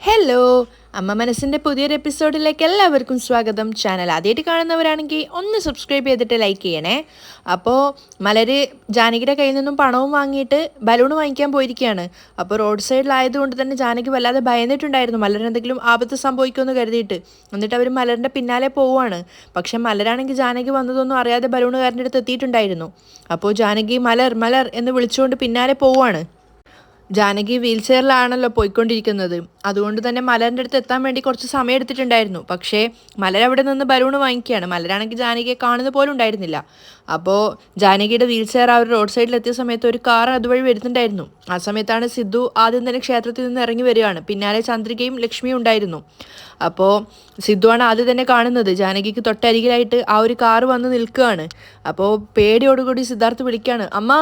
Hello, അമ്മ മനസ്സിൻ്റെ പുതിയൊരു എപ്പിസോഡിലേക്ക് എല്ലാവർക്കും സ്വാഗതം. ചാനൽ ആദ്യമായിട്ട് കാണുന്നവരാണെങ്കിൽ ഒന്ന് സബ്സ്ക്രൈബ് ചെയ്തിട്ട് ലൈക്ക് ചെയ്യണേ. അപ്പോൾ മലര് ജാനകിയുടെ കയ്യിൽ നിന്നും പണവും വാങ്ങിയിട്ട് ബലൂൺ വാങ്ങിക്കാൻ പോയിരിക്കുകയാണ്. അപ്പോൾ റോഡ് സൈഡിലായതുകൊണ്ട് തന്നെ ജാനകി വല്ലാതെ ഭയന്നിട്ടുണ്ടായിരുന്നു, മലരിന് എന്തെങ്കിലും ആപത്ത് സംഭവിക്കുമെന്ന് കരുതിയിട്ട്. എന്നിട്ട് അവർ മലറിൻ്റെ പിന്നാലെ പോവുകയാണ്. പക്ഷേ മലരാണെങ്കിൽ ജാനകി വന്നതൊന്നും അറിയാതെ ബലൂണുകാരൻ്റെ അടുത്ത് എത്തിയിട്ടുണ്ടായിരുന്നു. അപ്പോൾ ജാനകി മലർ മലർ എന്ന് വിളിച്ചുകൊണ്ട് പിന്നാലെ പോവുകയാണ്. ജാനകി വീൽ ചെയറിലാണല്ലോ പോയിക്കൊണ്ടിരിക്കുന്നത്. അതുകൊണ്ട് തന്നെ മലറിൻ്റെ അടുത്ത് എത്താൻ വേണ്ടി കുറച്ച് സമയം എടുത്തിട്ടുണ്ടായിരുന്നു. പക്ഷേ മലർ അവിടെ നിന്ന് ബലൂൺ വാങ്ങിക്കുകയാണ്. മലരാണെങ്കിൽ ജാനകിയെ കാണുന്ന പോലും ഉണ്ടായിരുന്നില്ല. അപ്പോൾ ജാനകിയുടെ വീൽ ചെയർ ആ ഒരു റോഡ് സൈഡിൽ എത്തിയ സമയത്ത് ഒരു കാർ അതുവഴി വരുന്നുണ്ടായിരുന്നു. ആ സമയത്താണ് സിദ്ധു ആദ്യം തന്നെ ക്ഷേത്രത്തിൽ നിന്ന് ഇറങ്ങി വരികയാണ്. പിന്നാലെ ചന്ദ്രികയും ലക്ഷ്മിയും ഉണ്ടായിരുന്നു. അപ്പോൾ സിദ്ധുവാണ് ആദ്യം തന്നെ കാണുന്നത്. ജാനകിക്ക് തൊട്ടരികിലായിട്ട് ആ ഒരു കാറ് വന്ന് നിൽക്കുകയാണ്. അപ്പോൾ പേടിയോടുകൂടി സിദ്ധാർത്ഥ് വിളിക്കുകയാണ്, അമ്മ.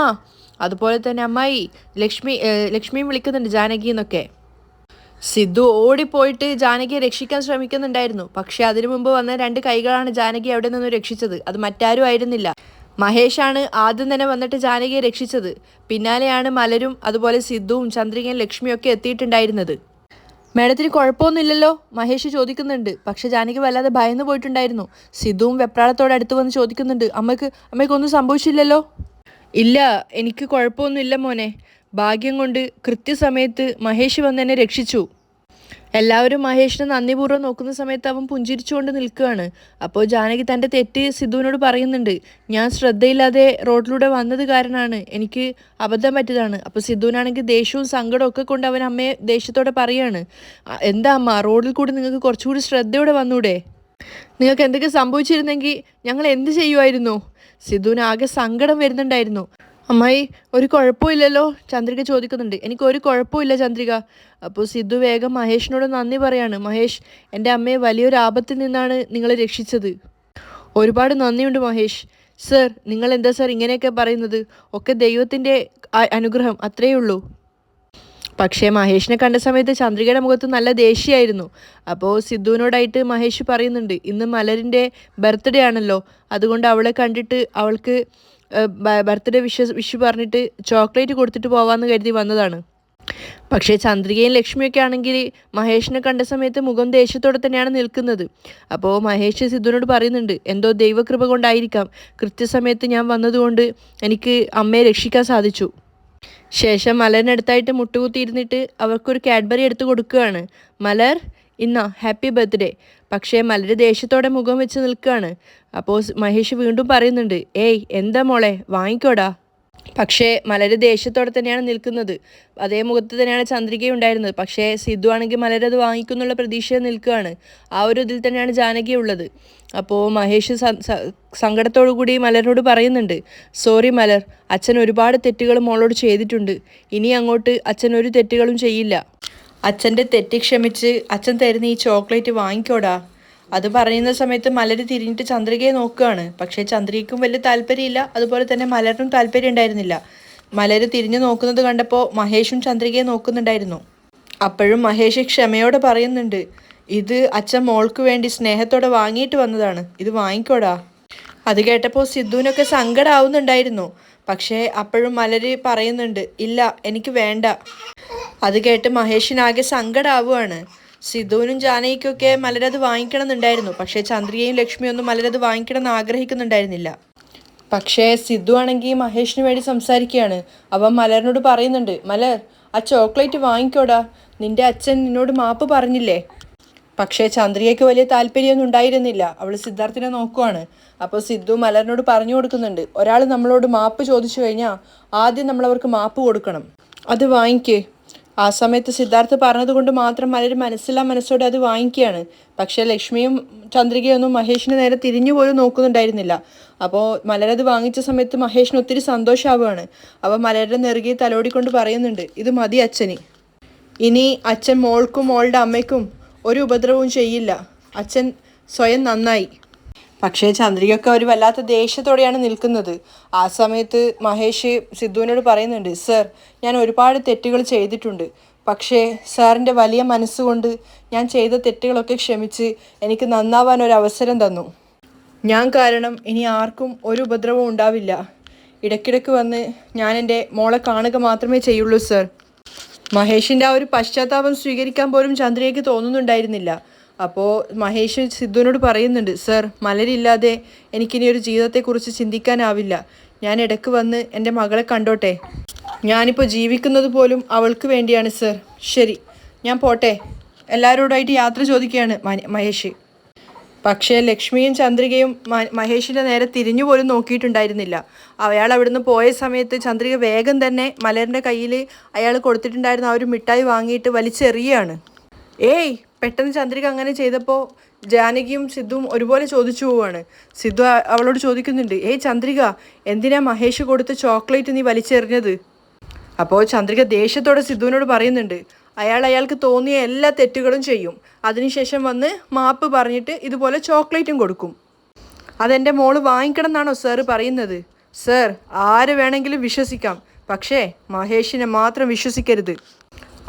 അതുപോലെ തന്നെ അമ്മായി ലക്ഷ്മിയും വിളിക്കുന്നുണ്ട് ജാനകി എന്നൊക്കെ. സിദ്ധു ഓടിപ്പോയിട്ട് ജാനകിയെ രക്ഷിക്കാൻ ശ്രമിക്കുന്നുണ്ടായിരുന്നു. പക്ഷെ അതിനു മുമ്പ് വന്ന രണ്ട് കൈകളാണ് ജാനകി അവിടെ നിന്ന് രക്ഷിച്ചത്. അത് മറ്റാരും ആയിരുന്നില്ല, മഹേഷാണ് ആദ്യം തന്നെ വന്നിട്ട് ജാനകിയെ രക്ഷിച്ചത്. പിന്നാലെയാണ് മലരും അതുപോലെ സിദ്ധുവും ചന്ദ്രികയും ലക്ഷ്മിയും ഒക്കെ എത്തിയിട്ടുണ്ടായിരുന്നത്. മേഡത്തിന് കുഴപ്പമൊന്നുമില്ലല്ലോ, മഹേഷ് ചോദിക്കുന്നുണ്ട്. പക്ഷെ ജാനകി വല്ലാതെ ഭയന്നു പോയിട്ടുണ്ടായിരുന്നു. സിദ്ധുവും വെപ്രാളത്തോടെ അടുത്ത് വന്ന് ചോദിക്കുന്നുണ്ട്, അമ്മയ്ക്കൊന്നും സംഭവിച്ചില്ലല്ലോ? ഇല്ല, എനിക്ക് കുഴപ്പമൊന്നുമില്ല മോനെ. ഭാഗ്യം കൊണ്ട് കൃത്യസമയത്ത് മഹേഷ് വന്ന് എന്നെ രക്ഷിച്ചു. എല്ലാവരും മഹേഷിനെ നന്ദിപൂർവ്വം നോക്കുന്ന സമയത്ത് അവൻ പുഞ്ചിരിച്ചുകൊണ്ട് നിൽക്കുകയാണ്. അപ്പോൾ ജാനകി തൻ്റെ തെറ്റ് സിദ്ധുവിനോട് പറയുന്നുണ്ട്. ഞാൻ ശ്രദ്ധയില്ലാതെ റോഡിലൂടെ വന്നത് കാരണമാണ്, എനിക്ക് അബദ്ധം പറ്റിയതാണ്. അപ്പോൾ സിദ്ധുവിനാണെങ്കിൽ ദേഷ്യവും സങ്കടവും ഒക്കെ കൊണ്ട് അവൻ അമ്മയെ ദേഷ്യത്തോടെ പറയുകയാണ്, എന്താ അമ്മ, റോഡിൽ കൂടി നിങ്ങൾക്ക് കുറച്ചുകൂടി ശ്രദ്ധയോടെ വന്നൂടെ? നിങ്ങൾക്ക് എന്തൊക്കെ സംഭവിച്ചിരുന്നെങ്കിൽ ഞങ്ങൾ എന്ത് ചെയ്യുമായിരുന്നു? സിദ്ധുവിന് ആകെ സങ്കടം വരുന്നുണ്ടായിരുന്നു. അമ്മായി, ഒരു കുഴപ്പമില്ലല്ലോ? ചന്ദ്രിക ചോദിക്കുന്നുണ്ട്. എനിക്കൊരു കുഴപ്പമില്ല ചന്ദ്രിക. അപ്പോൾ സിദ്ധു വേഗം മഹേഷിനോട് നന്ദി പറയാണ്. മഹേഷ്, എൻ്റെ അമ്മയെ വലിയൊരു ആപത്തിൽ നിന്നാണ് നിങ്ങൾ രക്ഷിച്ചത്. ഒരുപാട് നന്ദിയുണ്ട് മഹേഷ്. സർ, നിങ്ങൾ എന്താ സർ ഇങ്ങനെയൊക്കെ പറയുന്നത്? ഒക്കെ ദൈവത്തിൻ്റെ അനുഗ്രഹം, അത്രയേ ഉള്ളൂ. പക്ഷേ മഹേഷിനെ കണ്ട സമയത്ത് ചന്ദ്രികയുടെ മുഖത്ത് നല്ല ദേഷ്യമായിരുന്നു. അപ്പോൾ സിദ്ധുവിനോടായിട്ട് മഹേഷ് പറയുന്നുണ്ട്, ഇന്ന് മലരിൻ്റെ ബർത്ത്ഡേ ആണല്ലോ, അതുകൊണ്ട് അവളെ കണ്ടിട്ട് അവൾക്ക് ബർത്ത്ഡേ വിഷ് പറഞ്ഞിട്ട് ചോക്ലേറ്റ് കൊടുത്തിട്ട് പോകാമെന്ന് കരുതി വന്നതാണ്. പക്ഷേ ചന്ദ്രികയും ലക്ഷ്മിയൊക്കെ ആണെങ്കിൽ മഹേഷിനെ കണ്ട സമയത്ത് മുഖം ദേഷ്യത്തോടെ തന്നെയാണ് നിൽക്കുന്നത്. അപ്പോൾ മഹേഷ് സിദ്ധുവിനോട് പറയുന്നുണ്ട്, എന്തോ ദൈവകൃപ കൊണ്ടായിരിക്കാം കൃത്യസമയത്ത് ഞാൻ വന്നതുകൊണ്ട് എനിക്ക് അമ്മയെ രക്ഷിക്കാൻ സാധിച്ചു. ശേഷം മലറിനടുത്തായിട്ട് മുട്ടുകുത്തിയിരുന്നിട്ട് അവർക്കൊരു കാഡ്ബറി എടുത്ത് കൊടുക്കുകയാണ്. മലർ, ഇന്നാ ഹാപ്പി ബർത്ത്ഡേ. പക്ഷേ മലർ ദേഷ്യത്തോടെ മുഖം വെച്ച് നിൽക്കുകയാണ്. അപ്പോൾ മഹേഷ് വീണ്ടും പറയുന്നുണ്ട്, ഏയ് എന്താ മോളെ, വാങ്ങിക്കോടാ. പക്ഷേ മലര് ദേഷ്യത്തോടെ തന്നെയാണ് നിൽക്കുന്നത്. അതേ മുഖത്ത് തന്നെയാണ് ചന്ദ്രികയും ഉണ്ടായിരുന്നത്. പക്ഷേ സിദ്ധു ആണെങ്കിൽ മലരത് വാങ്ങിക്കുന്നുള്ള പ്രതീക്ഷയിൽ നിൽക്കുകയാണ്. ആ ഒരു ഇതിൽ തന്നെയാണ് ജാനകി ഉള്ളത്. അപ്പോൾ മഹേഷ് സങ്കടത്തോടു കൂടി മലറിനോട് പറയുന്നുണ്ട്, സോറി മലർ, അച്ഛൻ ഒരുപാട് തെറ്റുകൾ മോളോട് ചെയ്തിട്ടുണ്ട്. ഇനി അങ്ങോട്ട് അച്ഛൻ ഒരു തെറ്റുകളും ചെയ്യില്ല. അച്ഛൻ്റെ തെറ്റ് ക്ഷമിച്ച് അച്ഛൻ തരുന്ന ഈ ചോക്ലേറ്റ് വാങ്ങിക്കോടാ. അത് പറയുന്ന സമയത്ത് മലര് തിരിഞ്ഞിട്ട് ചന്ദ്രികയെ നോക്കുകയാണ്. പക്ഷേ ചന്ദ്രികയ്ക്കും വലിയ താല്പര്യമില്ല, അതുപോലെ തന്നെ മലറിനും താല്പര്യം ഉണ്ടായിരുന്നില്ല. മലര് തിരിഞ്ഞു നോക്കുന്നത് കണ്ടപ്പോൾ മഹേഷും ചന്ദ്രികയെ നോക്കുന്നുണ്ടായിരുന്നു. അപ്പോഴും മഹേഷ് ക്ഷമയോടെ പറയുന്നുണ്ട്, ഇത് അച്ഛൻ മോൾക്ക് വേണ്ടി സ്നേഹത്തോടെ വാങ്ങിയിട്ട് വന്നതാണ്, ഇത് വാങ്ങിക്കോടാ. അത് കേട്ടപ്പോൾ സിദ്ധുവിനൊക്കെ സങ്കടമാവുന്നുണ്ടായിരുന്നു. പക്ഷേ അപ്പോഴും മലര് പറയുന്നുണ്ട്, ഇല്ല എനിക്ക് വേണ്ട. അത് കേട്ട് മഹേഷിനാകെ സങ്കടമാവുകയാണ്. സിദ്ധുവിനും ജാനകിക്കൊക്കെ മലരത് വാങ്ങിക്കണം എന്നുണ്ടായിരുന്നു. പക്ഷേ ചന്ദ്രികയും ലക്ഷ്മിയൊന്നും മലരത് വാങ്ങിക്കണം എന്ന് ആഗ്രഹിക്കുന്നുണ്ടായിരുന്നില്ല. പക്ഷേ സിദ്ധു ആണെങ്കിൽ മഹേഷിന് വേണ്ടി സംസാരിക്കുകയാണ്. അവൻ മലറിനോട് പറയുന്നുണ്ട്, മലർ, ആ ചോക്ലേറ്റ് വാങ്ങിക്കോടാ, നിന്റെ അച്ഛൻ നിന്നോട് മാപ്പ് പറഞ്ഞില്ലേ. പക്ഷേ ചന്ദ്രികയ്ക്ക് വലിയ താല്പര്യമൊന്നും ഉണ്ടായിരുന്നില്ല. അവൾ സിദ്ധാർത്ഥിനെ നോക്കുവാണ്. അപ്പോൾ സിദ്ധു മലറിനോട് പറഞ്ഞു കൊടുക്കുന്നുണ്ട്, ഒരാൾ നമ്മളോട് മാപ്പ് ചോദിച്ചു കഴിഞ്ഞാൽ ആദ്യം നമ്മളവർക്ക് മാപ്പ് കൊടുക്കണം, അത് വാങ്ങിക്കേ. ആ സമയത്ത് സിദ്ധാർത്ഥ് പറഞ്ഞതുകൊണ്ട് മാത്രം മലര് മനസ്സോടെ അത് വാങ്ങിക്കുകയാണ്. പക്ഷേ ലക്ഷ്മിയും ചന്ദ്രികയൊന്നും മഹേഷിന് നേരെ തിരിഞ്ഞു പോലും നോക്കുന്നുണ്ടായിരുന്നില്ല. അപ്പോൾ മലരത് വാങ്ങിച്ച സമയത്ത് മഹേഷിന് ഒത്തിരി സന്തോഷമാവുകയാണ്. അപ്പോൾ മലരുടെ നെറുകെ തലോടിക്കൊണ്ട് പറയുന്നുണ്ട്, ഇത് മതി അച്ഛന്. ഇനി അച്ഛൻ മോൾക്കും മോളുടെ അമ്മയ്ക്കും ഒരു ഉപദ്രവവും ചെയ്യില്ല. അച്ഛൻ സ്വയം നന്നായി. പക്ഷേ ചന്ദ്രികയൊക്കെ ഒരു വല്ലാത്ത ദേഷ്യത്തോടെയാണ് നിൽക്കുന്നത്. ആ സമയത്ത് മഹേഷ് സിദ്ധുവിനോട് പറയുന്നുണ്ട്, സർ, ഞാൻ ഒരുപാട് തെറ്റുകൾ ചെയ്തിട്ടുണ്ട്. പക്ഷേ സാറിൻ്റെ വലിയ മനസ്സുകൊണ്ട് ഞാൻ ചെയ്ത തെറ്റുകളൊക്കെ ക്ഷമിച്ച് എനിക്ക് നന്നാവാൻ ഒരു അവസരം തന്നു. ഞാൻ കാരണം ഇനി ആർക്കും ഒരു ഉപദ്രവവും ഉണ്ടാവില്ല. ഇടയ്ക്കിടയ്ക്ക് വന്ന് ഞാൻ എൻ്റെ മോളെ കാണുക മാത്രമേ ചെയ്യുള്ളൂ സർ. മഹേഷിൻ്റെ ആ ഒരു പശ്ചാത്താപം സ്വീകരിക്കാൻ പോലും ചന്ദ്രികയ്ക്ക് തോന്നുന്നുണ്ടായിരുന്നില്ല. അപ്പോൾ മഹേഷ് സിദ്ധുവിനോട് പറയുന്നുണ്ട്, സർ, മലരില്ലാതെ എനിക്കിനി ഒരു ജീവിതത്തെക്കുറിച്ച് ചിന്തിക്കാനാവില്ല. ഞാൻ ഇടയ്ക്ക് വന്ന് എൻ്റെ മകളെ കണ്ടോട്ടെ. ഞാനിപ്പോൾ ജീവിക്കുന്നത് പോലും അവൾക്ക് വേണ്ടിയാണ് സർ. ശരി, ഞാൻ പോട്ടെ. എല്ലാവരോടായിട്ട് യാത്ര ചോദിക്കുകയാണ് മഹേഷ്. പക്ഷേ ലക്ഷ്മിയും ചന്ദ്രികയും മഹേഷിൻ്റെ നേരെ തിരിഞ്ഞു പോലും നോക്കിയിട്ടുണ്ടായിരുന്നില്ല. അയാൾ അവിടുന്ന് പോയ സമയത്ത് ചന്ദ്രിക വേഗം തന്നെ മലറിൻ്റെ കയ്യിൽ അയാൾ കൊടുത്തിട്ടുണ്ടായിരുന്ന ആ ഒരു മിഠായി വാങ്ങിയിട്ട് വലിച്ചെറിയാണ്. ഏയ്, പെട്ടെന്ന് ചന്ദ്രിക അങ്ങനെ ചെയ്തപ്പോൾ ജാനകിയും സിദ്ധുവും ഒരുപോലെ ചോദിച്ചു പോവുകയാണ്. സിദ്ധു അവളോട് ചോദിക്കുന്നുണ്ട്, ഏയ് ചന്ദ്രിക, എന്തിനാ മഹേഷ് കൊടുത്ത ചോക്ലേറ്റ് നീ വലിച്ചെറിഞ്ഞത്? അപ്പോൾ ചന്ദ്രിക ദേഷ്യത്തോടെ സിദ്ധുവിനോട് പറയുന്നുണ്ട്, അയാൾക്ക് തോന്നിയ എല്ലാ തെറ്റുകളും ചെയ്യും, അതിനുശേഷം വന്ന് മാപ്പ് പറഞ്ഞിട്ട് ഇതുപോലെ ചോക്ലേറ്റും കൊടുക്കും. അതെൻ്റെ മോള് വാങ്ങിക്കണം എന്നാണോ സാറ് പറയുന്നത്? സർ, ആര് വേണമെങ്കിലും വിശ്വസിക്കാം, പക്ഷേ മഹേഷിനെ മാത്രം വിശ്വസിക്കരുത്.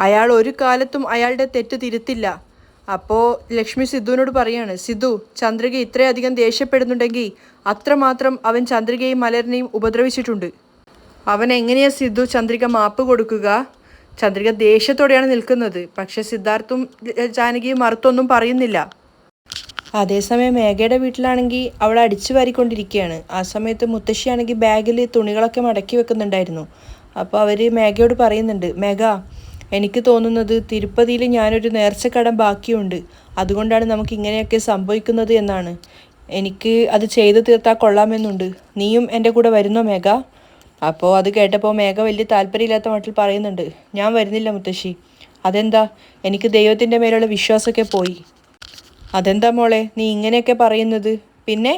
അയാൾ ഒരു കാലത്തും അയാളുടെ തെറ്റ് തിരുത്തില്ല. അപ്പോൾ ലക്ഷ്മി സിദ്ധുവിനോട് പറയാണ്, സിദ്ധു, ചന്ദ്രിക ഇത്രയധികം ദേഷ്യപ്പെടുന്നുണ്ടെങ്കിൽ അത്രമാത്രം അവൻ ചന്ദ്രികയും മലറിനെയും ഉപദ്രവിച്ചിട്ടുണ്ട്. അവൻ എങ്ങനെയാ സിദ്ധു ചന്ദ്രിക മാപ്പ് കൊടുക്കുക? ചന്ദ്രിക ദേഷ്യത്തോടെയാണ് നിൽക്കുന്നത്. പക്ഷെ സിദ്ധാർത്ഥും ജാനകിയും മറുത്തൊന്നും പറയുന്നില്ല. അതേസമയം മേഘയുടെ വീട്ടിലാണെങ്കിൽ അവൾ അടിച്ചു വാരിക്കൊണ്ടിരിക്കുകയാണ്. ആ സമയത്ത് മുത്തശ്ശിയാണെങ്കിൽ ബാഗിൽ തുണികളൊക്കെ മടക്കി വെക്കുന്നുണ്ടായിരുന്നു. അപ്പോൾ അവർ മേഘയോട് പറയുന്നുണ്ട്, മേഘ, എനിക്ക് തോന്നുന്നത് തിരുപ്പതിയിൽ ഞാനൊരു നേർച്ചക്കടം ബാക്കിയുണ്ട്, അതുകൊണ്ടാണ് നമുക്ക് ഇങ്ങനെയൊക്കെ സംഭവിക്കുന്നത് എന്നാണ്. എനിക്ക് അത് ചെയ്തു തീർത്താൽ കൊള്ളാമെന്നുണ്ട്. നീയും എൻ്റെ കൂടെ വരുന്നോ മേഘ? അപ്പോൾ അത് കേട്ടപ്പോൾ മേഘ വലിയ താല്പര്യമില്ലാത്ത മട്ടിൽ പറയുന്നുണ്ട്, ഞാൻ വരുന്നില്ല മുത്തശ്ശി. അതെന്താ? എനിക്ക് ദൈവത്തിൻ്റെ മേലുള്ള വിശ്വാസമൊക്കെ പോയി. അതെന്താ മോളെ നീ ഇങ്ങനെയൊക്കെ പറയുന്നത്? പിന്നെ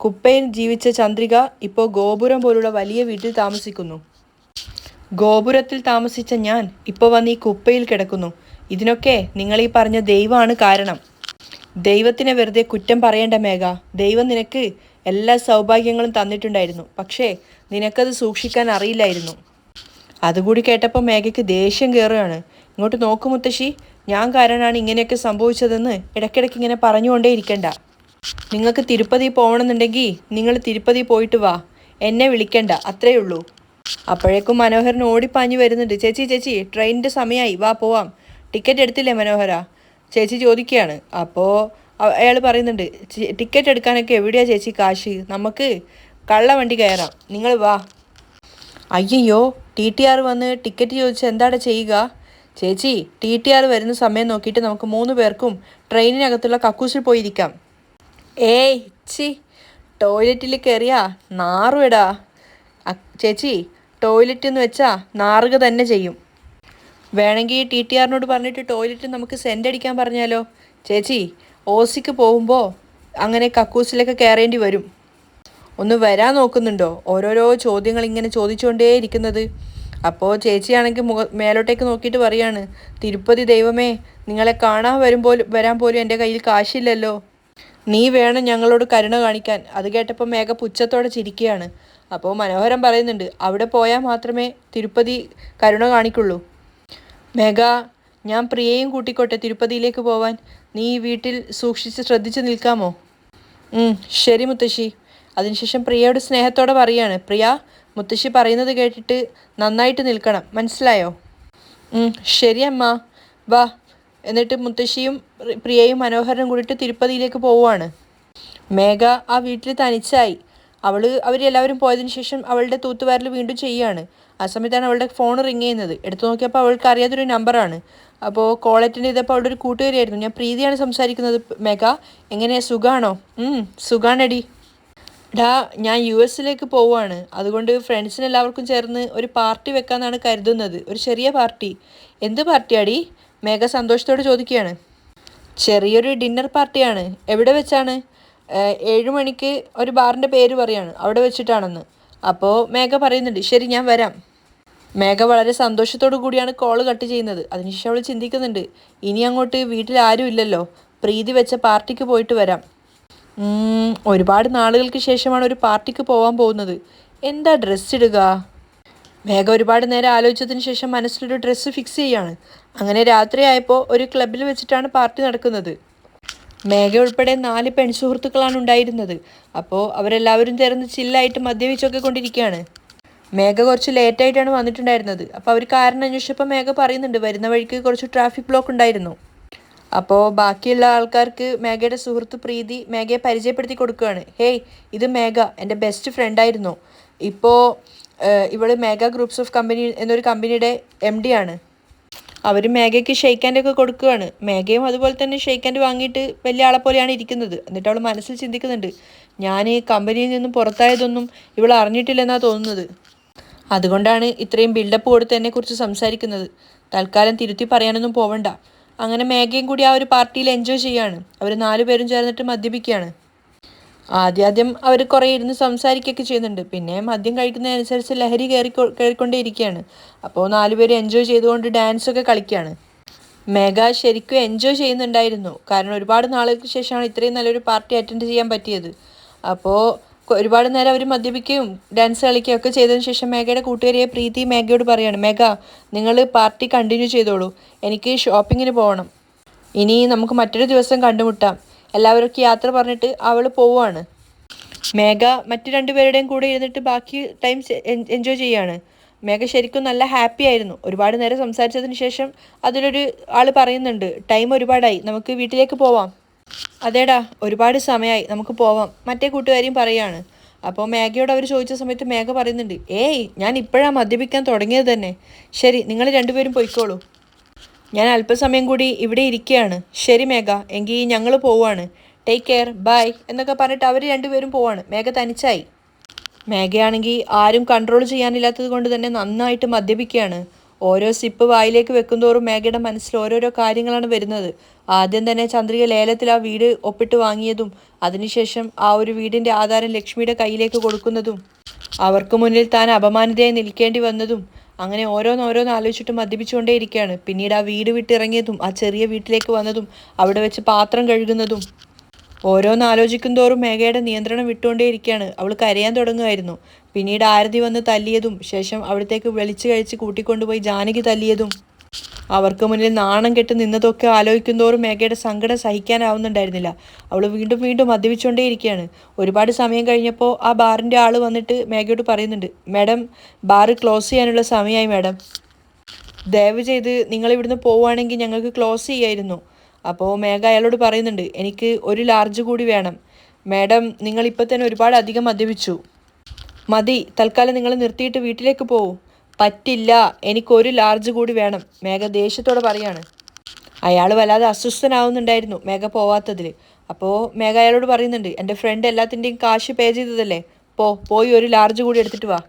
കുപ്പയിൽ ജീവിച്ച ചന്ദ്രിക ഇപ്പോൾ ഗോപുരം പോലുള്ള വലിയ വീട്ടിൽ താമസിക്കുന്നു. ഗോപുരത്തിൽ താമസിച്ച ഞാൻ ഇപ്പോൾ വന്ന് ഈ കുപ്പയിൽ കിടക്കുന്നു. ഇതിനൊക്കെ നിങ്ങൾ ഈ പറഞ്ഞ ദൈവമാണ് കാരണം. ദൈവത്തിനെ വെറുതെ കുറ്റം പറയേണ്ട മേഘ. ദൈവം നിനക്ക് എല്ലാ സൗഭാഗ്യങ്ങളും തന്നിട്ടുണ്ടായിരുന്നു, പക്ഷേ നിനക്കത് സൂക്ഷിക്കാൻ അറിയില്ലായിരുന്നു. അതുകൂടി കേട്ടപ്പോൾ മേഘയ്ക്ക് ദേഷ്യം കയറുകയാണ്. ഇങ്ങോട്ട് നോക്കു മുത്തശ്ശി, ഞാൻ കാരണമാണ് ഇങ്ങനെയൊക്കെ സംഭവിച്ചതെന്ന് ഇടയ്ക്കിടയ്ക്ക് ഇങ്ങനെ പറഞ്ഞുകൊണ്ടേ ഇരിക്കണ്ട. നിങ്ങൾക്ക് തിരുപ്പതി പോകണമെന്നുണ്ടെങ്കിൽ നിങ്ങൾ തിരുപ്പതി പോയിട്ട് വാ, എന്നെ വിളിക്കണ്ട, അത്രയേ ഉള്ളൂ. അപ്പോഴേക്കും മനോഹരൻ ഓടിപ്പാഞ്ഞു വരുന്നുണ്ട്. ചേച്ചി, ട്രെയിനിൻ്റെ സമയമായി, വാ പോവാം. ടിക്കറ്റ് എടുത്തില്ലേ മനോഹര? ചേച്ചി ചോദിക്കുകയാണ്. അപ്പോൾ അയാൾ പറയുന്നുണ്ട്, ടിക്കറ്റ് എടുക്കാനൊക്കെ എവിടെയാണ് ചേച്ചി കാശ്? നമുക്ക് കള്ളവണ്ടി കയറാം, നിങ്ങൾ വാ. അയ്യോ, TTR വന്ന് ടിക്കറ്റ് ചോദിച്ച് എന്താണ് ചെയ്യുക? ചേച്ചി, TTR വരുന്ന സമയം നോക്കിയിട്ട് നമുക്ക് 3 പേർക്കും ട്രെയിനിനകത്തുള്ള കക്കൂസിൽ പോയിരിക്കാം. ഏയ് ചി, ടോയ്ലറ്റിൽ കയറിയാ നാറുവെടാ. ചേച്ചി, ടോയ്ലറ്റ് എന്ന് വെച്ചാൽ നാറുക തന്നെ ചെയ്യും. വേണമെങ്കിൽ TTRനോട് പറഞ്ഞിട്ട് ടോയ്ലറ്റ് നമുക്ക് സെൻറ്റ് അടിക്കാൻ പറഞ്ഞാലോ? ചേച്ചി, ഓസിക്ക് പോകുമ്പോൾ അങ്ങനെ കക്കൂസിലൊക്കെ കയറേണ്ടി വരും. ഒന്ന് വരാൻ നോക്കുന്നുണ്ടോ? ഓരോരോ ചോദ്യങ്ങൾ ഇങ്ങനെ ചോദിച്ചുകൊണ്ടേ ഇരിക്കുന്നത്. അപ്പോൾ ചേച്ചിയാണെങ്കിൽ മേലോട്ടേക്ക് നോക്കിയിട്ട് പറയാണ്, തിരുപ്പതി ദൈവമേ, നിങ്ങളെ കാണാൻ വരാൻ പോലും എൻ്റെ കയ്യിൽ കാശില്ലല്ലോ. നീ വേണം ഞങ്ങളോട് കരുണ കാണിക്കാൻ. അത് കേട്ടപ്പോൾ മേഘ പുച്ഛത്തോടെ ചിരിക്കുകയാണ്. അപ്പോൾ മനോഹരൻ പറയുന്നുണ്ട്, അവിടെ പോയാൽ മാത്രമേ തിരുപ്പതി കരുണ കാണിക്കുള്ളൂ. മേഘ, ഞാൻ പ്രിയയും കൂട്ടിക്കോട്ടെ തിരുപ്പതിയിലേക്ക് പോവാൻ. നീ ഈ വീട്ടിൽ സൂക്ഷിച്ച് ശ്രദ്ധിച്ച് നിൽക്കാമോ? ശരി മുത്തശ്ശി. അതിനുശേഷം പ്രിയയോട് സ്നേഹത്തോടെ പറയാണ്, പ്രിയ, മുത്തശ്ശി പറയുന്നത് കേട്ടിട്ട് നന്നായിട്ട് നിൽക്കണം, മനസ്സിലായോ? ശരി അമ്മ, വാ. എന്നിട്ട് മുത്തശ്ശിയും പ്രിയയും മനോഹരനും കൂടിയിട്ട് തിരുപ്പതിയിലേക്ക് പോവുകയാണ്. മേഘ ആ വീട്ടിൽ തനിച്ചായി. അവരെല്ലാവരും പോയതിനു ശേഷം അവളുടെ തൂത്തുവാരൽ വീണ്ടും ചെയ്യുകയാണ്. ആ സമയത്താണ് അവളുടെ ഫോൺ റിങ് ചെയ്യുന്നത്. എടുത്തു നോക്കിയപ്പോൾ അവൾക്ക് അറിയാത്തൊരു നമ്പറാണ്. അപ്പോൾ കോൾ അറ്റൻഡ് ചെയ്തപ്പോൾ അവളുടെ ഒരു കൂട്ടുകാരിയായിരുന്നു. ഞാൻ പ്രീതിയാണ് സംസാരിക്കുന്നത്. മേഘ, എങ്ങനെയാ, സുഖാണോ? സുഖാണടി. ഞാൻ US പോവുകയാണ്. അതുകൊണ്ട് ഫ്രണ്ട്സിന് എല്ലാവർക്കും ചേർന്ന് ഒരു പാർട്ടി വെക്കാമെന്നാണ് കരുതുന്നത്. ഒരു ചെറിയ പാർട്ടി. എന്ത് പാർട്ടിയാടി? മേഘ സന്തോഷത്തോടെ ചോദിക്കുകയാണ്. ചെറിയൊരു ഡിന്നർ പാർട്ടിയാണ്. എവിടെ വെച്ചാണ്? 7 മണിക്ക് ഒരു ബാറിൻ്റെ പേര് പറയാണ്, അവിടെ വെച്ചിട്ടാണെന്ന്. അപ്പോൾ മേഘ പറയുന്നുണ്ട്, ശരി ഞാൻ വരാം. മേഘ വളരെ സന്തോഷത്തോടു കൂടിയാണ് കോൾ കട്ട് ചെയ്യുന്നത്. അതിനുശേഷം അവൾ ചിന്തിക്കുന്നുണ്ട്, ഇനി അങ്ങോട്ട് വീട്ടിൽ ആരും ഇല്ലല്ലോ, പ്രീതി വെച്ച പാർട്ടിക്ക് പോയിട്ട് വരാം. ഒരുപാട് നാളുകൾക്ക് ശേഷമാണ് ഒരു പാർട്ടിക്ക് പോകാൻ പോകുന്നത്. എന്താ ഡ്രസ്സ് ഇടുക? മേഘ ഒരുപാട് നേരം ആലോചിച്ചതിന് ശേഷം മനസ്സിലൊരു ഡ്രസ്സ് ഫിക്സ് ചെയ്യാണ്. അങ്ങനെ രാത്രിയായപ്പോൾ ഒരു ക്ലബിൽ വെച്ചിട്ടാണ് പാർട്ടി നടക്കുന്നത്. മേഘ ഉൾപ്പെടെ 4 പെൺസുഹൃത്തുക്കളാണ് ഉണ്ടായിരുന്നത്. അപ്പോൾ അവരെല്ലാവരും ചേർന്ന് ചില്ലായിട്ട് മദ്യപിച്ചൊക്കെ കൊണ്ടിരിക്കുകയാണ്. മേഘ കുറച്ച് ലേറ്റായിട്ടാണ് വന്നിട്ടുണ്ടായിരുന്നത്. അപ്പോൾ അവർ കാരണം അന്വേഷിച്ചപ്പോൾ മേഘ പറയുന്നുണ്ട് വരുന്ന വഴിക്ക് കുറച്ച് ട്രാഫിക് ബ്ലോക്ക് ഉണ്ടായിരുന്നു. അപ്പോൾ ബാക്കിയുള്ള ആൾക്കാർക്ക് മേഘയുടെ സുഹൃത്ത് പ്രീതി മേഘയെ പരിചയപ്പെടുത്തി കൊടുക്കുകയാണ്. ഹേയ്, ഇത് മേഘ, എൻ്റെ ബെസ്റ്റ് ഫ്രണ്ടായിരുന്നു. ഇപ്പോൾ ഇവൾ മേഘ ഗ്രൂപ്പ്സ് ഓഫ് കമ്പനി എന്നൊരു കമ്പനിയുടെ MD ആണ്. അവർ മേഘയ്ക്ക് ഷെയ്ക്ക് ഹാൻഡ് ഒക്കെ കൊടുക്കുകയാണ്. മേഘയും അതുപോലെ തന്നെ ഷെയ്ക്ക് ഹാൻഡ് വാങ്ങിയിട്ട് വലിയ ആളെ പോലെയാണ് ഇരിക്കുന്നത്. എന്നിട്ട് അവൾ മനസ്സിൽ ചിന്തിക്കുന്നുണ്ട്, ഞാൻ ഈ കമ്പനിയിൽ നിന്നും പുറത്തായതൊന്നും ഇവൾ അറിഞ്ഞിട്ടില്ലെന്നാണ് തോന്നുന്നത്. അതുകൊണ്ടാണ് ഇത്രയും ബിൽഡപ്പ് കൊടുത്ത് എന്നെക്കുറിച്ച് സംസാരിക്കുന്നത്. തൽക്കാലം തിരുത്തി പറയാനൊന്നും പോവണ്ട. അങ്ങനെ മേഘയും കൂടി ആ ഒരു പാർട്ടിയിൽ എൻജോയ് ചെയ്യാണ്. അവർ 4 പേരും ചേർന്നിട്ട് മദ്യപിക്കുകയാണ്. ആദ്യം അവർ കുറേ ഇരുന്ന് സംസാരിക്കുകയൊക്കെ ചെയ്യുന്നുണ്ട്. പിന്നെ മദ്യം കഴിക്കുന്നതനുസരിച്ച് ലഹരി കയറിക്കൊണ്ടേയിരിക്കുകയാണ്. അപ്പോൾ 4 പേര് എൻജോയ് ചെയ്തുകൊണ്ട് ഡാൻസൊക്കെ കളിക്കുകയാണ്. മേഘ ശരിക്കും എൻജോയ് ചെയ്യുന്നുണ്ടായിരുന്നു. കാരണം ഒരുപാട് നാളുകൾക്ക് ശേഷമാണ് ഇത്രയും നല്ലൊരു പാർട്ടി അറ്റൻഡ് ചെയ്യാൻ പറ്റിയത്. അപ്പോൾ ഒരുപാട് നേരം അവർ മദ്യപിക്കുകയും ഡാൻസ് കളിക്കുകയും ഒക്കെ ചെയ്തതിന് ശേഷം മേഘയുടെ കൂട്ടുകാരിയെ പ്രീതി മേഘയോട് പറയാണ്, മേഘ, നിങ്ങൾ പാർട്ടി കണ്ടിന്യൂ ചെയ്തോളൂ, എനിക്ക് ഷോപ്പിങ്ങിന് പോകണം. ഇനി നമുക്ക് മറ്റൊരു ദിവസം കണ്ടുമുട്ടാം. എല്ലാവർക്കും യാത്ര പറഞ്ഞിട്ട് അവൾ പോവുകയാണ്. മേഘ മറ്റു 2 പേരുടെയും കൂടെ ഇരുന്നിട്ട് ബാക്കി ടൈം എൻജോയ് ചെയ്യാണ്. മേഘ ശരിക്കും നല്ല ഹാപ്പി ആയിരുന്നു. ഒരുപാട് നേരം സംസാരിച്ചതിന് ശേഷം അതിലൊരു ആൾ പറയുന്നുണ്ട്, ടൈം ഒരുപാടായി, നമുക്ക് വീട്ടിലേക്ക് പോവാം. അതേടാ, ഒരുപാട് സമയമായി, നമുക്ക് പോവാം, മറ്റേ കൂട്ടുകാരിയും പറയാണ്. അപ്പോൾ മേഘയോട് അവർ ചോദിച്ച സമയത്ത് മേഘ പറയുന്നുണ്ട്, ഏയ്, ഞാൻ ഇപ്പോഴാണ് മദ്യപിക്കാൻ തുടങ്ങിയത് തന്നെ. ശരി, നിങ്ങൾ 2 പേരും പോയിക്കോളൂ, ഞാൻ അല്പസമയം കൂടി ഇവിടെ ഇരിക്കുകയാണ്. ശരി മേഘ, എങ്കിൽ ഞങ്ങൾ പോവാണ്, ടേക്ക് കെയർ, ബൈ എന്നൊക്കെ പറഞ്ഞിട്ട് അവർ 2 പേരും പോവാണ്. മേഘ തനിച്ചായി. മേഘയാണെങ്കിൽ ആരും കൺട്രോൾ ചെയ്യാനില്ലാത്തത് കൊണ്ട് തന്നെ നന്നായിട്ട് മദ്യപിക്കുകയാണ്. ഓരോ സിപ്പ് വായിലേക്ക് വെക്കുന്തോറും മേഘയുടെ മനസ്സിൽ ഓരോരോ കാര്യങ്ങളാണ് വരുന്നത്. ആദ്യം തന്നെ ചന്ദ്രിക ലേലത്തിൽ ആ വീട് ഒപ്പിട്ട് വാങ്ങിയതും അതിനുശേഷം ആ ഒരു വീടിൻ്റെ ആധാരം ലക്ഷ്മിയുടെ കയ്യിലേക്ക് കൊടുക്കുന്നതും അവർക്ക് മുന്നിൽ താൻ അപമാനിതയായി നിൽക്കേണ്ടി വന്നതും അങ്ങനെ ഓരോന്നോരോന്ന് ആലോചിച്ചിട്ട് മദ്യപിച്ചുകൊണ്ടേയിരിക്കുകയാണ്. പിന്നീട് ആ വീട് വിട്ടിറങ്ങിയതും ആ ചെറിയ വീട്ടിലേക്ക് വന്നതും അവിടെ വെച്ച് പാത്രം കഴുകുന്നതും ഓരോന്ന് ആലോചിക്കും തോറും മേഘയുടെ നിയന്ത്രണം വിട്ടുകൊണ്ടേയിരിക്കുകയാണ്. അവൾ കരയാൻ തുടങ്ങുമായിരുന്നു. പിന്നീട് ആരതി വന്ന് തല്ലിയതും ശേഷം അവിടത്തേക്ക് വിളിച്ചു കഴിച്ച് കൂട്ടിക്കൊണ്ടുപോയി ജാനകി തല്ലിയതും അവർക്ക് മുന്നിൽ നാണം കെട്ട് നിന്നതൊക്കെ ആലോചിക്കും തോറും മേഘയുടെ സങ്കടം സഹിക്കാനാവുന്നുണ്ടായിരുന്നില്ല. അവൾ വീണ്ടും വീണ്ടും മദ്യപിച്ചുകൊണ്ടേയിരിക്കുകയാണ്. ഒരുപാട് സമയം കഴിഞ്ഞപ്പോൾ ആ ബാറിൻ്റെ ആൾ വന്നിട്ട് മേഘയോട് പറയുന്നുണ്ട്, മാഡം, ബാറ് ക്ലോസ് ചെയ്യാനുള്ള സമയമായി മാഡം, ദയവ് ചെയ്ത് നിങ്ങൾ ഇവിടുന്ന് പോവുകയാണെങ്കിൽ ഞങ്ങൾക്ക് ക്ലോസ് ചെയ്യായിരുന്നു. അപ്പോൾ മേഘ അയാളോട് പറയുന്നുണ്ട്, എനിക്ക് ഒരു ലാർജ് കൂടി വേണം മാഡം, നിങ്ങൾ ഇപ്പോൾ തന്നെ ഒരുപാട് അധികം മദ്യപിച്ചു, മതി, തൽക്കാലം നിങ്ങൾ നിർത്തിയിട്ട് വീട്ടിലേക്ക് പോകൂ. പറ്റില്ല, എനിക്കൊരു ലാർജ് കൂടി വേണം, മേഘ ദേഷ്യത്തോടെ പറയാണ്. അയാൾ വല്ലാതെ അസ്വസ്ഥനാവുന്നുണ്ടായിരുന്നു മേഘ പോവാത്തതിൽ. അപ്പോൾ മേഘ അയാളോട് പറയുന്നുണ്ട്, എൻ്റെ ഫ്രണ്ട് എല്ലാത്തിൻ്റെയും കാശ് പേ ചെയ്തതല്ലേ, പോയി ഒരു ലാർജ് കൂടി എടുത്തിട്ട് വാ.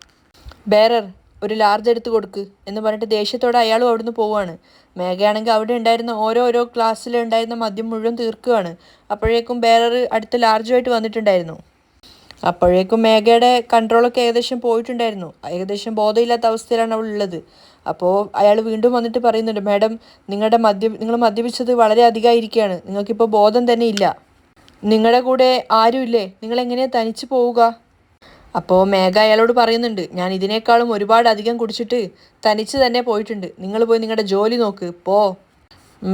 ബേറർ, ഒരു ലാർജ് എടുത്ത് കൊടുക്ക് എന്ന് പറഞ്ഞിട്ട് ദേഷ്യത്തോടെ അയാളും അവിടുന്ന് പോവുകയാണ്. മേഘയാണെങ്കിൽ അവിടെ ഉണ്ടായിരുന്ന ഓരോ ക്ലാസ്സിലുണ്ടായിരുന്ന മദ്യം മുഴുവൻ തീർക്കുകയാണ്. അപ്പോഴേക്കും ബേറർ അടുത്ത ലാർജുമായിട്ട് വന്നിട്ടുണ്ടായിരുന്നു. അപ്പോഴേക്കും മേഘയുടെ കൺട്രോളൊക്കെ ഏകദേശം പോയിട്ടുണ്ടായിരുന്നു. ഏകദേശം ബോധമില്ലാത്ത അവസ്ഥയിലാണ് അവൾ ഉള്ളത്. അപ്പോൾ അയാൾ വീണ്ടും വന്നിട്ട് പറയുന്നുണ്ട്, മാഡം, നിങ്ങൾ മദ്യപിച്ചത് വളരെ അധികമായിരിക്കുകയാണ്, നിങ്ങൾക്കിപ്പോൾ ബോധം തന്നെ ഇല്ല, നിങ്ങളുടെ കൂടെ ആരുമില്ലേ, നിങ്ങളെങ്ങനെയാണ് തനിച്ച് പോവുക? അപ്പോൾ മേഘ അയാളോട് പറയുന്നുണ്ട്, ഞാൻ ഇതിനേക്കാളും ഒരുപാട് അധികം കുടിച്ചിട്ട് തനിച്ച് തന്നെ പോയിട്ടുണ്ട്, നിങ്ങൾ പോയി നിങ്ങളുടെ ജോലി നോക്ക്,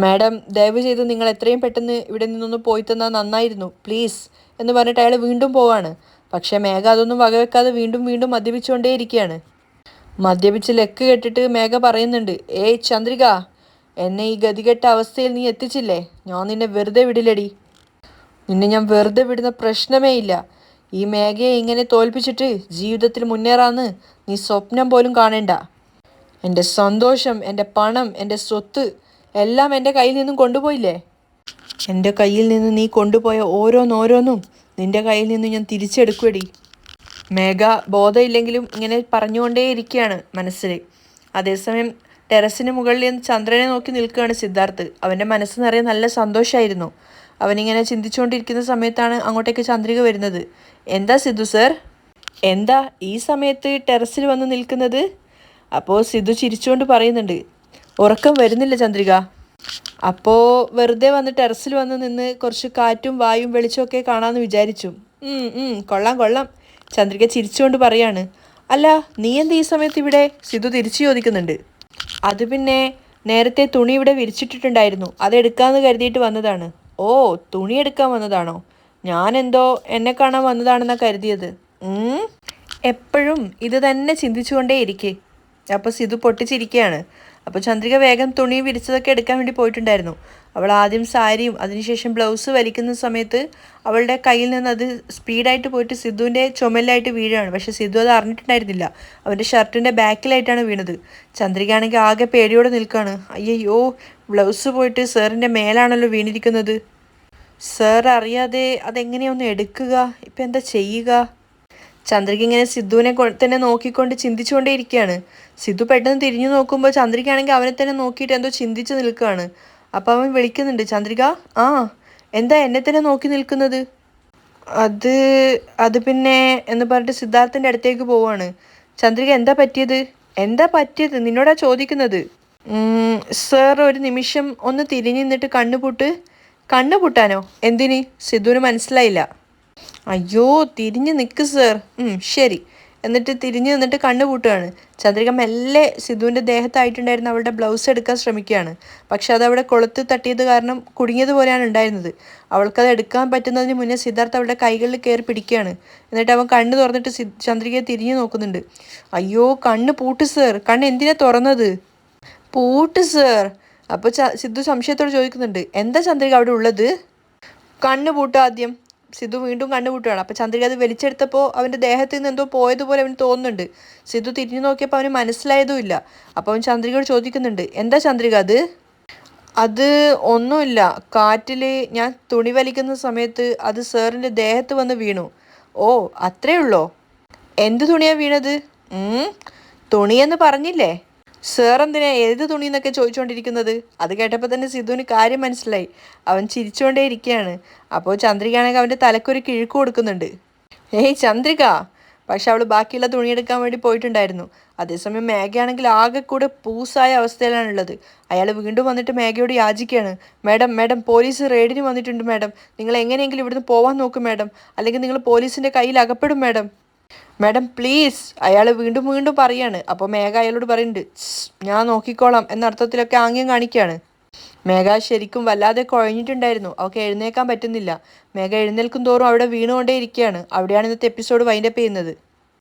മാഡം, ദയവ് ചെയ്ത് നിങ്ങൾ എത്രയും പെട്ടെന്ന് ഇവിടെ നിന്നൊന്ന് പോയി തന്നാൽ നന്നായിരുന്നു, പ്ലീസ് എന്ന് പറഞ്ഞിട്ട് അയാൾ വീണ്ടും പോവാണ്. പക്ഷേ മേഘ അതൊന്നും വകവെക്കാതെ വീണ്ടും വീണ്ടും മദ്യപിച്ചുകൊണ്ടേയിരിക്കുകയാണ്. മദ്യപിച്ച് ലെക്ക് കെട്ടിട്ട് മേഘ പറയുന്നുണ്ട്, ഏയ് ചന്ദ്രിക, എന്നെ ഈ ഗതികെട്ട അവസ്ഥയിൽ നീ എത്തിച്ചില്ലേ, ഞാൻ നിന്നെ വെറുതെ വിടില്ലടി, നിന്നെ ഞാൻ വെറുതെ വിടുന്ന പ്രശ്നമേ ഇല്ല. ഈ മേഘയെ ഇങ്ങനെ തോൽപ്പിച്ചിട്ട് ജീവിതത്തിൽ മുന്നേറാന്ന് നീ സ്വപ്നം പോലും കാണേണ്ട. എൻ്റെ സന്തോഷം, എൻ്റെ പണം, എൻ്റെ സ്വത്ത് എല്ലാം എൻ്റെ കയ്യിൽ നിന്നും കൊണ്ടുപോയില്ലേ, എൻ്റെ കയ്യിൽ നിന്ന് നീ കൊണ്ടുപോയ ഓരോന്നോരോന്നും നിൻ്റെ കയ്യിൽ നിന്ന് ഞാൻ തിരിച്ചെടുക്കുവടി. മേഘ ബോധമില്ലെങ്കിലും ഇങ്ങനെ പറഞ്ഞുകൊണ്ടേയിരിക്കുകയാണ് മനസ്സിൽ. അതേസമയം ടെറസിന് മുകളിൽ നിന്ന് ചന്ദ്രനെ നോക്കി നിൽക്കുകയാണ് സിദ്ധാർത്ഥ്. അവൻ്റെ മനസ്സ് നിറയെ നല്ല സന്തോഷമായിരുന്നു. അവനിങ്ങനെ ചിന്തിച്ചുകൊണ്ടിരിക്കുന്ന സമയത്താണ് അങ്ങോട്ടേക്ക് ചന്ദ്രിക വരുന്നത്. എന്താ സിദ്ധു സർ, എന്താ ഈ സമയത്ത് ടെറസിൽ വന്ന് നിൽക്കുന്നത്? അപ്പോൾ സിദ്ധു ചിരിച്ചുകൊണ്ട് പറയുന്നുണ്ട്, ഉറക്കം വരുന്നില്ല ചന്ദ്രിക, അപ്പോൾ വെറുതെ വന്ന് ടെറസിൽ വന്ന് നിന്ന് കുറച്ച് കാറ്റും വായും വെളിച്ചമൊക്കെ കാണാമെന്ന് വിചാരിച്ചു. കൊള്ളാം കൊള്ളാം, ചന്ദ്രിക ചിരിച്ചുകൊണ്ട് പറയാണ്. അല്ല, നീ എന്ത് ഈ സമയത്ത് ഇവിടെ? സിദ്ധു തിരിച്ചു ചോദിക്കുന്നുണ്ട്. അത് പിന്നെ നേരത്തെ തുണി ഇവിടെ വിരിച്ചിട്ടിട്ടുണ്ടായിരുന്നു, അതെടുക്കാമെന്ന് കരുതിയിട്ട് വന്നതാണ്. ഓ, തുണി എടുക്കാൻ വന്നതാണോ? ഞാനെന്തോ എന്നെ കാണാൻ വന്നതാണെന്നാണ് കരുതിയത്. എപ്പോഴും ഇത് തന്നെ ചിന്തിച്ചുകൊണ്ടേയിരിക്കെ. അപ്പോൾ സിധു പൊട്ടിച്ചിരിക്കുകയാണ്. അപ്പോൾ ചന്ദ്രിക വേഗം തുണി വിരിച്ചതൊക്കെ എടുക്കാൻ വേണ്ടി പോയിട്ടുണ്ടായിരുന്നു. അവൾ ആദ്യം സാരിയും അതിനുശേഷം ബ്ലൗസ് വലിക്കുന്ന സമയത്ത് അവളുടെ കയ്യിൽ നിന്ന് അത് സ്പീഡായിട്ട് പോയിട്ട് സിധുവിൻ്റെ ചുമലിലായിട്ട് വീഴുകയാണ്. പക്ഷേ സിധു അത് അറിഞ്ഞിട്ടുണ്ടായിരുന്നില്ല. അവൻ്റെ ഷർട്ടിൻ്റെ ബാക്കിലായിട്ടാണ് വീണത്. ചന്ദ്രിക ആണെങ്കിൽ ആകെ പേടിയോടെ നിൽക്കുകയാണ്. അയ്യോ, ബ്ലൗസ് പോയിട്ട് സാറിൻ്റെ മേലാണല്ലോ വീണിരിക്കുന്നത്. സാർ അറിയാതെ അതെങ്ങനെയൊന്ന് എടുക്കുക, ഇപ്പം എന്താ ചെയ്യുക? ചന്ദ്രിക ഇങ്ങനെ സിദ്ധുവിനെ തന്നെ നോക്കിക്കൊണ്ട് ചിന്തിച്ചുകൊണ്ടേയിരിക്കുകയാണ്. സിദ്ധു പെട്ടെന്ന് തിരിഞ്ഞു നോക്കുമ്പോൾ ചന്ദ്രികയാണെങ്കിൽ അവനെ തന്നെ നോക്കിയിട്ട് എന്തോ ചിന്തിച്ച് നിൽക്കുകയാണ്. അപ്പോൾ അവൻ വിളിക്കുന്നുണ്ട്, ചന്ദ്രിക, ആ എന്താ എന്നെ തന്നെ നോക്കി നിൽക്കുന്നത്? അത് അത് പിന്നെ എന്ന് പറഞ്ഞിട്ട് സിദ്ധാർത്ഥൻ്റെ അടുത്തേക്ക് പോവാണ്. ചന്ദ്രിക, എന്താ പറ്റിയത്? എന്താ പറ്റിയത് നിന്നോടാ ചോദിക്കുന്നത്. സാർ ഒരു നിമിഷം ഒന്ന് തിരിഞ്ഞു നിന്നിട്ട് കണ്ണുപൂട്ടാനോ? എന്തിന്? സിദ്ധുവിന് മനസ്സിലായില്ല. അയ്യോ, തിരിഞ്ഞ് നിൽക്ക് സാർ. ശരി. എന്നിട്ട് തിരിഞ്ഞ് നിന്നിട്ട് കണ്ണുപൂട്ടുകയാണ്. ചന്ദ്രിക മെല്ലെ സിധുവിൻ്റെ ദേഹത്തായിട്ടുണ്ടായിരുന്ന അവളുടെ ബ്ലൗസ് എടുക്കാൻ ശ്രമിക്കുകയാണ്. പക്ഷെ അതവിടെ കൊളുത്ത് തട്ടിയത് കാരണം കുടുങ്ങിയതുപോലെയാണ് ഉണ്ടായിരുന്നത്. അവൾക്കത് എടുക്കാൻ പറ്റുന്നതിന് മുന്നേ സിദ്ധാർത്ഥ അവളുടെ കൈകളിൽ കയറി പിടിക്കുകയാണ്. എന്നിട്ട് അവൻ കണ്ണ് തുറന്നിട്ട് ചന്ദ്രികയെ തിരിഞ്ഞു നോക്കുന്നുണ്ട്. അയ്യോ, കണ്ണ് പൂട്ട് സാർ. കണ്ണ് എന്തിനാ തുറന്നത്? പൂട്ട് സാർ. അപ്പോൾ സിദ്ധു സംശയത്തോട് ചോദിക്കുന്നുണ്ട്, എന്താ ചന്ദ്രിക അവിടെ ഉള്ളത്? കണ്ണ് പൂട്ട് ആദ്യം. സിധു വീണ്ടും കണ്ണുപൂട്ടുകയാണ്. അപ്പോൾ ചന്ദ്രിക അത് വലിച്ചെടുത്തപ്പോൾ അവൻ്റെ ദേഹത്ത് നിന്ന് എന്തോ പോയതുപോലെ അവന് തോന്നുന്നുണ്ട്. സിധു തിരിഞ്ഞു നോക്കിയപ്പോൾ അവന് മനസ്സിലായതുമില്ല. അപ്പോൾ അവൻ ചന്ദ്രികയോട് ചോദിക്കുന്നുണ്ട്, എന്താ ചന്ദ്രിക അത്? അത് ഒന്നുമില്ല, കാറ്റിൽ ഞാൻ തുണി വലിക്കുന്ന സമയത്ത് അത് സാറിൻ്റെ ദേഹത്ത് വന്ന് വീണു. ഓ, അത്രേ ഉള്ളോ? എന്ത് തുണിയാണ് വീണത്? തുണിയെന്ന് പറഞ്ഞില്ലേ? സാർ എന്തിനാ ഏത് തുണി എന്നൊക്കെ ചോദിച്ചുകൊണ്ടിരിക്കുന്നത്? അത് കേട്ടപ്പോൾ തന്നെ സിധുവിന് കാര്യം മനസ്സിലായി. അവൻ ചിരിച്ചുകൊണ്ടേ ഇരിക്കുകയാണ്. അപ്പോൾ ചന്ദ്രികയാണെങ്കിൽ അവൻ്റെ തലക്കൊരു കിഴുക്ക് കൊടുക്കുന്നുണ്ട്. ഏയ് ചന്ദ്രിക! പക്ഷെ അവൾ ബാക്കിയുള്ള തുണിയെടുക്കാൻ വേണ്ടി പോയിട്ടുണ്ടായിരുന്നു. അതേസമയം മേഘയാണെങ്കിൽ ആകെ കൂടെ പൂസായ അവസ്ഥയിലാണുള്ളത്. അയാൾ വീണ്ടും വന്നിട്ട് മേഘയോട് യാചിക്കുകയാണ്. മാഡം പോലീസ് റെയ്ഡിന് വന്നിട്ടുണ്ട് മാഡം. നിങ്ങൾ എങ്ങനെയെങ്കിലും ഇവിടുന്ന് പോകാൻ നോക്കും മാഡം, അല്ലെങ്കിൽ നിങ്ങൾ പോലീസിൻ്റെ കയ്യിൽ അകപ്പെടും മാഡം പ്ലീസ്. അയാൾ വീണ്ടും പറയാണ്. അപ്പോൾ മേഘ അയാളോട് പറയുന്നുണ്ട്, ഞാൻ നോക്കിക്കോളാം എന്നർത്ഥത്തിലൊക്കെ ആംഗ്യം കാണിക്കുകയാണ്. മേഘ ശരിക്കും വല്ലാതെ കുഴഞ്ഞിട്ടുണ്ടായിരുന്നു. അവൾക്ക് എഴുന്നേക്കാൻ പറ്റുന്നില്ല. മേഘ എഴുന്നേൽക്കും തോറും അവിടെ വീണുകൊണ്ടേ ഇരിക്കുകയാണ്. അവിടെയാണ് ഇന്നത്തെ എപ്പിസോഡ് വൈൻഡപ്പ് ചെയ്യുന്നത്.